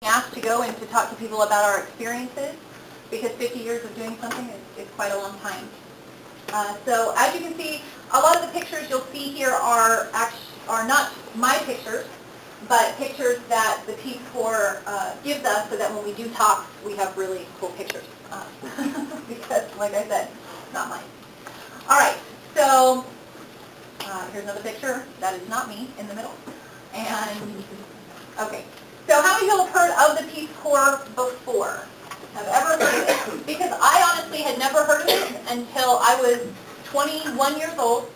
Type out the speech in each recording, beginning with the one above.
asked to go and to talk to people about our experiences, because 50 years of doing something is quite a long time. So as you can see, a lot of the pictures you'll see here are not my pictures, but pictures that the Peace Corps gives us, so that when we do talk, we have really cool pictures. Because, like I said, not mine. All right, so here's another picture. That is not me in the middle. And, okay. So how many people have heard of the Peace Corps before? Have ever heard of it? Because I honestly had never heard of it until I was 21 years old,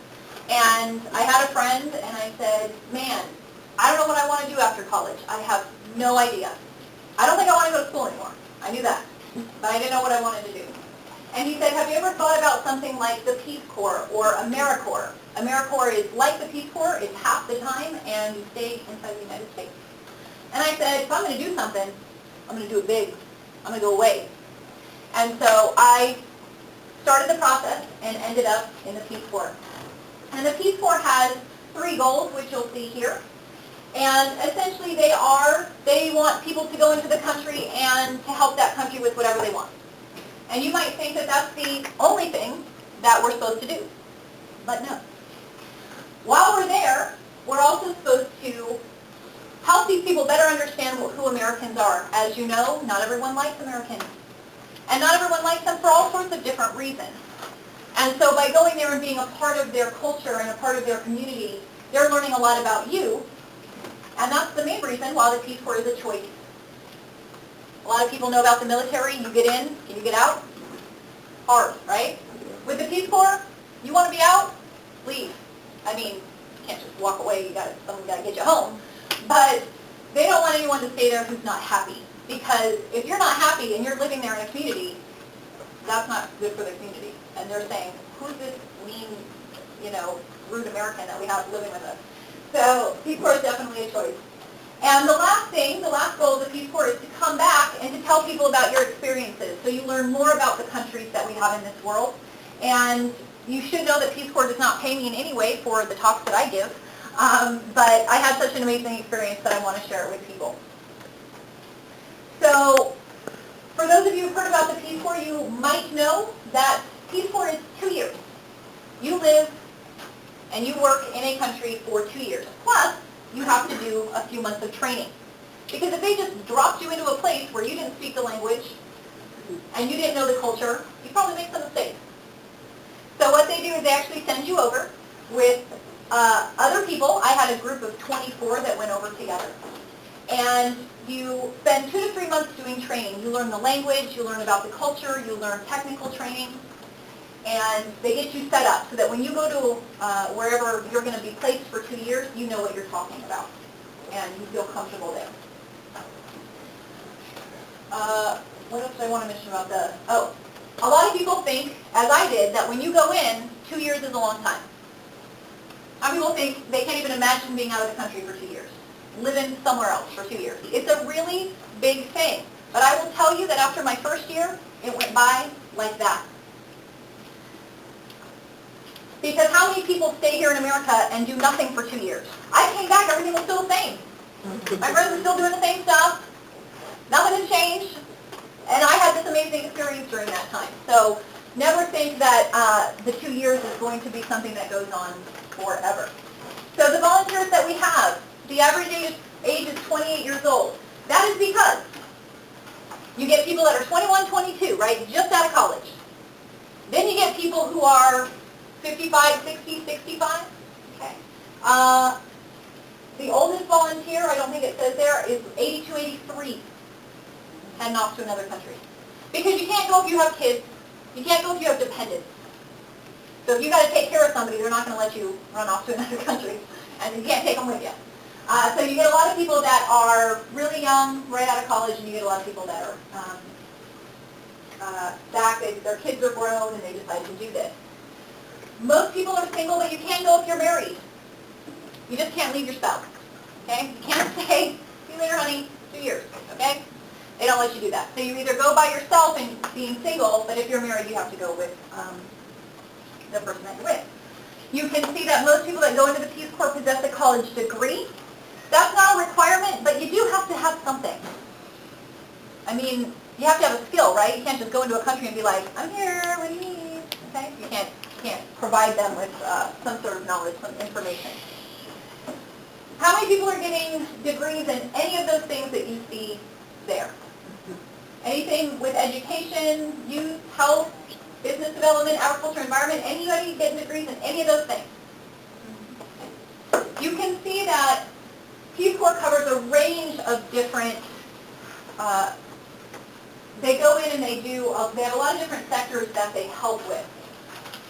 and I had a friend, and I said, man, I don't know what I want to do after college. I have no idea. I don't think I want to go to school anymore. I knew that, but I didn't know what I wanted to do. And he said, have you ever thought about something like the Peace Corps or AmeriCorps? AmeriCorps is like the Peace Corps. It's half the time, and you stay inside the United States. And I said, if I'm going to do something, I'm going to do it big. I'm going to go away. And so I started the process and ended up in the Peace Corps. And the Peace Corps has 3 goals, which you'll see here. And essentially they want people to go into the country and to help that country with whatever they want. And you might think that that's the only thing that we're supposed to do. But no. While we're there, we're also supposed to help these people better understand who Americans are. As you know, not everyone likes Americans. And not everyone likes them for all sorts of different reasons. And so by going there and being a part of their culture and a part of their community, they're learning a lot about you. And that's the main reason why the Peace Corps is a choice. A lot of people know about the military. You get in, can you get out? Hard, right? With the Peace Corps, you want to be out? Leave. I mean, you can't just walk away. Someone's got to get you home. But they don't want anyone to stay there who's not happy. Because if you're not happy and you're living there in a community, that's not good for the community. And they're saying, who's this mean, rude American that we have living with us? So Peace Corps is definitely a choice. And the last goal of the Peace Corps is to come back and to tell people about your experiences. So you learn more about the countries that we have in this world. And you should know that Peace Corps does not pay me in any way for the talks that I give. But I had such an amazing experience that I want to share it with people. So for those of you who've heard about the Peace Corps, you might know that Peace Corps is 2 years. You live and you work in a country for 2 years. Plus, you have to do a few months of training. Because if they just dropped you into a place where you didn't speak the language and you didn't know the culture, you'd probably make some mistakes. So what they do is they actually send you over with other people. I had a group of 24 that went over together. And you spend 2 to 3 months doing training. You learn the language, you learn about the culture, you learn technical training, and they get you set up so that when you go to wherever you're going to be placed for 2 years, you know what you're talking about, and you feel comfortable there. What else do I want to mention about a lot of people think, as I did, that when you go in, 2 years is a long time. Some people think they can't even imagine being out of the country for 2 years, living somewhere else for 2 years. It's a really big thing. But I will tell you that after my first year, it went by like that. Because how many people stay here in America and do nothing for 2 years? I came back, everything was still the same. My friends were still doing the same stuff. Nothing had changed. And I had this amazing experience during that time. So never think that the 2 years is going to be something that goes on forever. So the volunteers that we have, the average age is 28 years old. That is because you get people that are 21, 22, right, just out of college. Then you get people who are 55, 60, 65. Okay. The oldest volunteer, I don't think it says there, is 82, 83, heading off to another country. Because you can't go if you have kids. You can't go if you have dependents. So if you've got to take care of somebody, they're not going to let you run off to another country. And you can't take them with you. So you get a lot of people that are really young, right out of college, and you get a lot of people that are back, their kids are grown, and they decide to do this. Most people are single, but you can go if you're married. You just can't leave your spouse. Okay? You can't say, see you later, honey, 2 years. Okay? They don't let you do that. So you either go by yourself and being single, but if you're married, you have to go with the person that you're with. You can see that most people that go into the Peace Corps possess a college degree. That's not a requirement, but you do have to have something. I mean, you have to have a skill, right? You can't just go into a country and be like, I'm here, what do you need? Okay? You can't provide them with some sort of knowledge, some information. How many people are getting degrees in any of those things that you see there? Anything with education, youth, health, business development, agriculture, environment, anybody getting degrees in any of those things? You can see that Peace Corps covers a range of different, they go in and they have a lot of different sectors that they help with.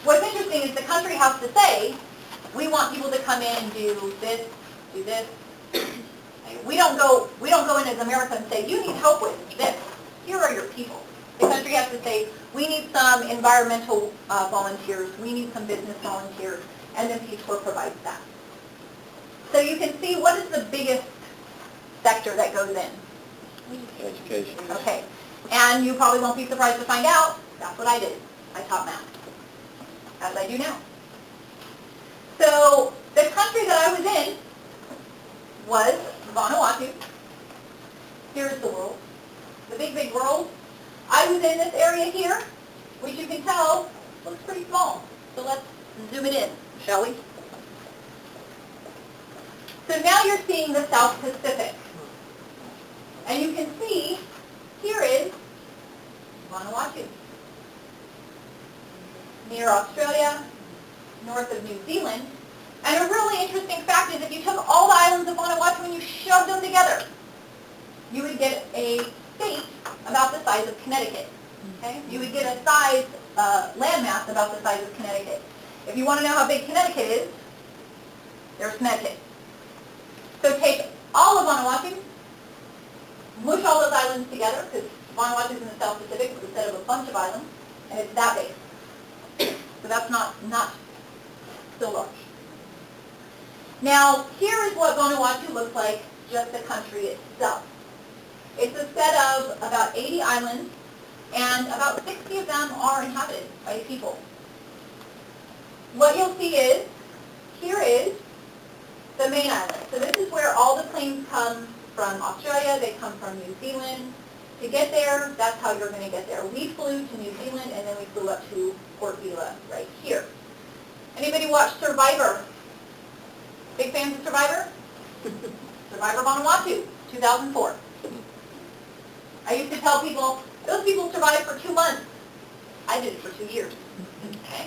What's interesting is the country has to say, we want people to come in and do this, do this. We don't go in as America and say, you need help with this. Here are your people. The country has to say, we need some environmental volunteers, we need some business volunteers, and then Peace Corps provides that. So you can see what is the biggest sector that goes in? Education. Okay. And you probably won't be surprised to find out, that's what I did. I taught math, as I do now. So the country that I was in was Vanuatu. Here's the world, the big, big world. I was in this area here, which you can tell looks pretty small. So let's zoom it in, shall we? So now you're seeing the South Pacific. And you can see, here is Vanuatu. Near Australia, north of New Zealand. And a really interesting fact is if you took all the islands of Vanuatu and you shoved them together, you would get a state about the size of Connecticut. Okay? You would get a size, landmass about the size of Connecticut. If you want to know how big Connecticut is, there's Connecticut. So take all of Vanuatu, mush all those islands together, because Vanuatu is in the South Pacific, it's a set of a bunch of islands, and it's that big. So that's not so large. Now, here is what Vanuatu looks like, just the country itself. It's a set of about 80 islands, and about 60 of them are inhabited by people. What you'll see is, here is the main island. So this is where all the planes come from Australia, they come from New Zealand. To get there, that's how you're going to get there. We flew to New Zealand, and then we flew up to Port Vila right here. Anybody watch Survivor? Big fans of Survivor? Survivor Vanuatu, 2004. I used to tell people, those people survived for 2 months. I did it for 2 years. Okay.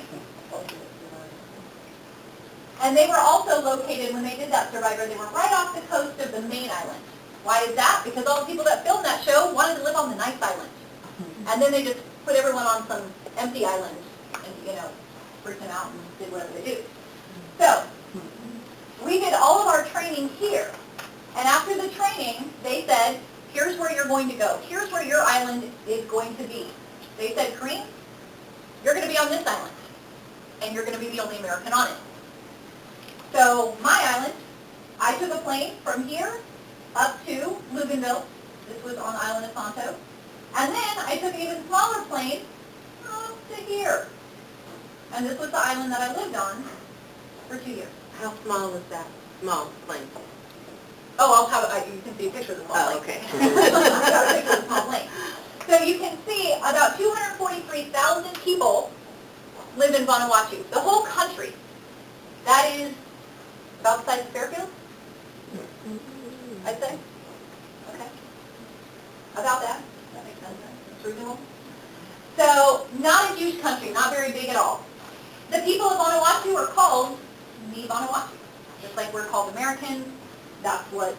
And they were also located, when they did that Survivor, they were right off the coast of the main island. Why is that? Because all the people that filmed that show wanted to live on the nice island. And then they just put everyone on some empty island and, freaked them out and did whatever they do. So, we did all of our training here. And after the training, they said, here's where you're going to go. Here's where your island is going to be. They said, Corrine, you're going to be on this island. And you're going to be the only American on it. So my island, I took a plane from here up to Luganville. This was on the island of Santo. And then I took an even smaller plane to here. And this was the island that I lived on for 2 years. How small was that small plane? Oh, I'll have you can see a picture of the small plane. Okay. I got a picture of the small plane. So you can see about 243,000 people live in Vanuatu. The whole country. That is about the size of Fairfield, I'd say. Okay. About that. That makes sense. It's reasonable. So, not a huge country, not very big at all. The people of Vanuatu are called Ni Vanuatu. Just like we're called Americans, that's what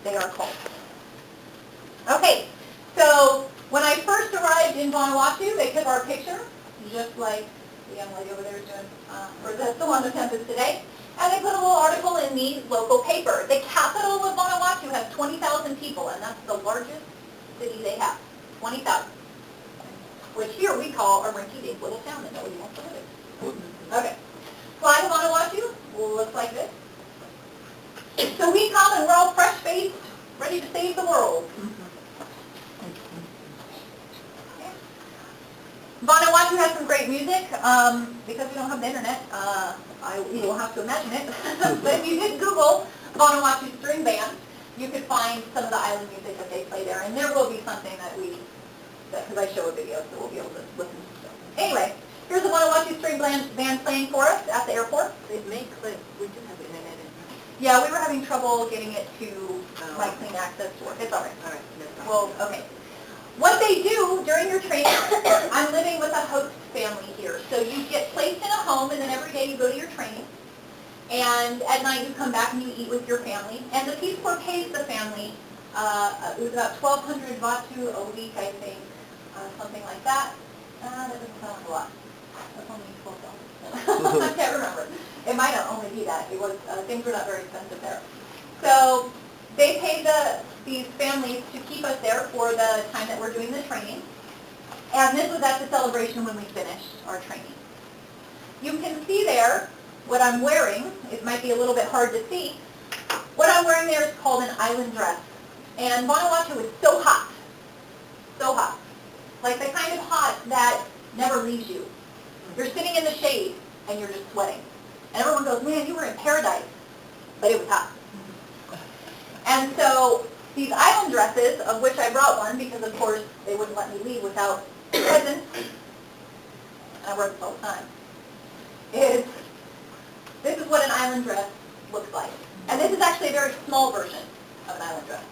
they are called. Okay, so when I first arrived in Vanuatu, they took our picture, just like the young lady over there is doing, or that's the one on the campus today. And they put a little article in the local paper. The capital of Vanuatu has 20,000 people, and that's the largest city they have, 20,000. Which here we call a rinky-dink little town that nobody wants to live in. Okay. Flag of Vanuatu will look like this. So we come and we're all fresh-faced, ready to save the world. Okay. Vanuatu has some great music. Because we don't have the internet, you will have to imagine it. But if you did Google Vanuatu string band, you could find some of the island music that they play there, and there will be something because I show a video, so we'll be able to listen to stuff. Anyway, here's the Vanuatu string band playing for us at the airport. It may click. We do have internet in here. Yeah, we were having trouble getting it to my clean access to work. It's all right. All right. That's Well, okay. What they do during your training, I'm living with a host family here. So you get placed in a home, and then every day you go to your training. And at night you come back and you eat with your family. And the Peace Corps pays the family, it was about 1,200 Vanuatu a week, I think, something like that. That doesn't sound like a lot. That's only 12 dollars. I can't remember. It might not only be that. It was, things were not very expensive there. So they pay these families to keep us there for the time that we're doing the training. And this was at the celebration when we finished our training. You can see there what I'm wearing. It might be a little bit hard to see. What I'm wearing there is called an island dress. And Vanuatu is so hot. So hot. Like the kind of hot that never leaves you. You're sitting in the shade and you're just sweating. And everyone goes, man, you were in paradise. But it was hot. And so these island dresses, of which I brought one because, of course, they wouldn't let me leave without presents, and I wear this all the time, this is what an island dress looks like. And this is actually a very small version of an island dress.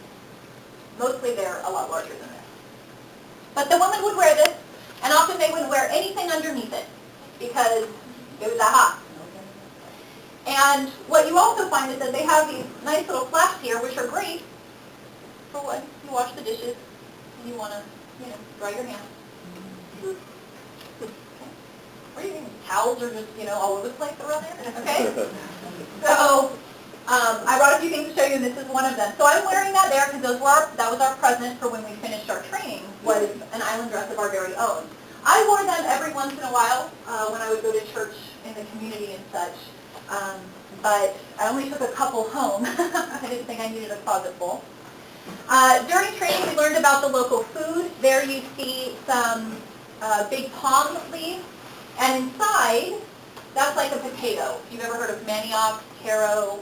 Mostly they're a lot larger than this. But the women would wear this, and often they wouldn't wear anything underneath it because it was that hot. And what you also find is that they have these nice little flaps here, which are great for when you wash the dishes and you want to, dry your hands. Okay. What do you think? Towels are just, all over the place around there? Okay? So, I brought a few things to show you, and this is one of them. So I'm wearing that there because that was our present for when we finished our training, was an island dress of our very own. I wore them every once in a while when I would go to church in the community and such. But I only took a couple home. I didn't think I needed a closet full. During training, we learned about the local food. There you see some big palm leaves, and inside, that's like a potato. If you've ever heard of manioc, taro,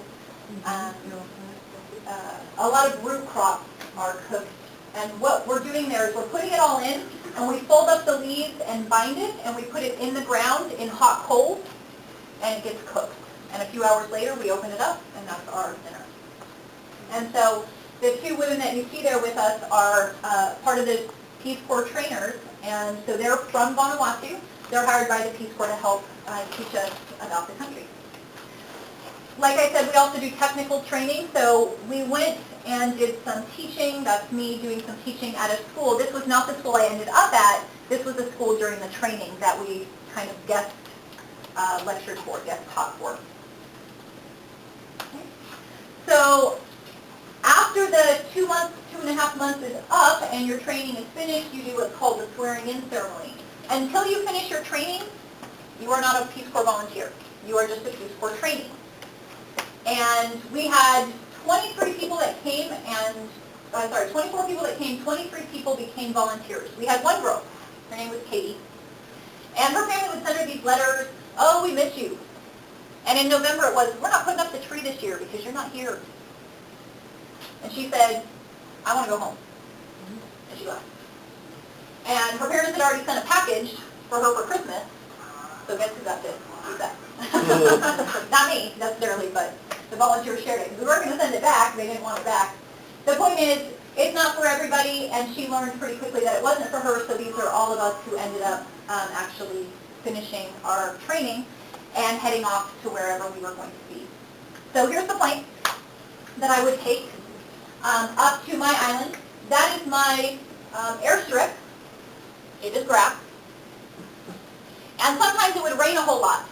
a lot of root crops are cooked. And what we're doing there is we're putting it all in, and we fold up the leaves and bind it, and we put it in the ground in hot coals, and it gets cooked. And a few hours later, we open it up, and that's our dinner. And so the two women that you see there with us are part of the Peace Corps trainers, and so they're from Vanuatu. They're hired by the Peace Corps to help teach us about the country. Like I said, we also do technical training, so we went and did some teaching. That's me doing some teaching at a school. This was not the school I ended up at. This was the school during the training that we kind of guest lectured for, guest taught for. Okay. So after the 2.5 months is up and your training is finished, you do what's called the swearing-in ceremony. Until you finish your training, you are not a Peace Corps volunteer. You are just a Peace Corps trainee. And we had 23 people that came and, 24 people that came, 23 people became volunteers. We had one girl, her name was Katie, and her family would send her these letters, oh, we miss you. And in November it was, we're not putting up the tree this year because you're not here. And she said, I want to go home. And she left. And her parents had already sent a package for her for Christmas, so guess who got this? Who's that? Not me, necessarily, but the volunteers shared it. We weren't going to send it back. They didn't want it back. The point is, it's not for everybody, and she learned pretty quickly that it wasn't for her, so these are all of us who ended up actually finishing our training and heading off to wherever we were going to be. So here's the plane that I would take up to my island. That is my airstrip. It is grass. And sometimes it would rain a whole lot,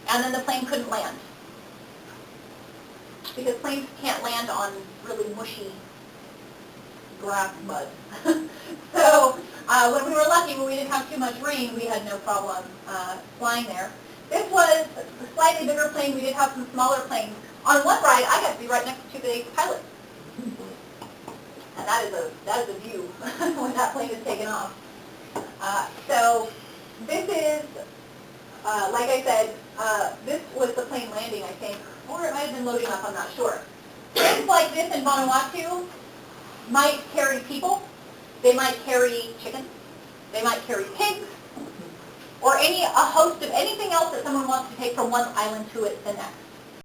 and then the plane couldn't land. Because planes can't land on really mushy grass mud. So when we were lucky, when we didn't have too much rain, we had no problem flying there. This was a slightly bigger plane. We did have some smaller planes. On one ride, I got to be right next to the pilot. And that is a view when that plane is taken off. So this is, like I said, this was the plane landing, I think, or it might have been loading up, I'm not sure. Trips like this in Vanuatu might carry people, they might carry chickens, they might carry pigs, or a host of anything else that someone wants to take from one island to the next.